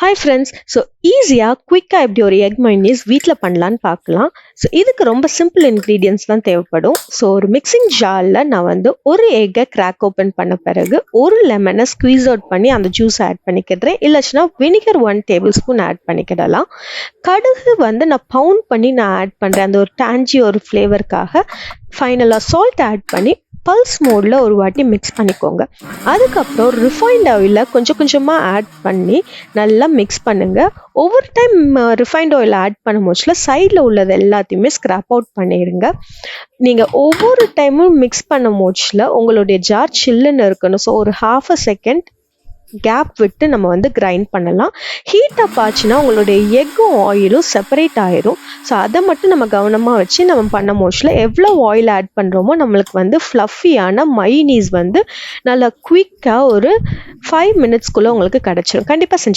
Hi friends. So ஈஸியாக குயிக்காக எப்படி ஒரு எக் மைனீஸ் வீட்டில் பண்ணலான்னு பார்க்கலாம். ஸோ இதுக்கு ரொம்ப சிம்பிள் இன்க்ரீடியன்ஸ் தான் தேவைப்படும். ஸோ ஒரு மிக்சிங் ஜாரில் நான் ஒரு எக்கை கிராக் ஓப்பன் பண்ண பிறகு ஒரு லெமனை ஸ்குவீஸ் அவுட் பண்ணி அந்த ஜூஸ் ஆட் பண்ணிக்கிடுறேன். இல்லைச்சுன்னா வினிகர் 1 டேபிள் ஸ்பூன் ஆட் பண்ணிக்கிடலாம். கடுகு நான் பவுண்ட் பண்ணி நான் ஆட் பண்ணுறேன். அந்த ஒரு டாஞ்சி ஒரு ஃப்ளேவருக்காக. ஃபைனலாக சால்ட் ஆட் பண்ணி பல்ஸ் மோடில் ஒரு வாட்டி மிக்ஸ் பண்ணிக்கோங்க. அதுக்கப்புறம் ரிஃபைண்ட் ஆயிலை கொஞ்சம் கொஞ்சமாக ஆட் பண்ணி நல்லா மிக்ஸ் பண்ணுங்கள். ஒவ்வொரு டைம் ரிஃபைண்ட் ஆயில் ஆட் பண்ணும் போச்சுல சைடில் உள்ளது எல்லாத்தையுமே ஸ்க்ராப் அவுட் பண்ணிடுங்க. நீங்கள் ஒவ்வொரு டைமும் மிக்ஸ் பண்ணும் போச்சுல உங்களுடைய ஜார் சில்லுன்னு இருக்கணும். ஸோ ஒரு ½ செகண்ட் கேப் விட்டு நம்ம கிரைண்ட் பண்ணலாம். ஹீட் அப் ஆச்சுன்னா உங்களுடைய எக்கும் ஆயிலும் செப்பரேட் ஆயிரும். ஸோ அதை மட்டும் நம்ம கவனமாக வச்சு நம்ம பண்ண மோஸ்ட்ல எவ்வளோ ஆயில் ஆட் பண்ணுறோமோ நம்மளுக்கு ஃப்ளஃபியான மைனீஸ் நல்லா குயிக்காக ஒரு 5 மினிட்ஸ்க்குள்ளே உங்களுக்கு கிடச்சிரும். கண்டிப்பாக செஞ்சு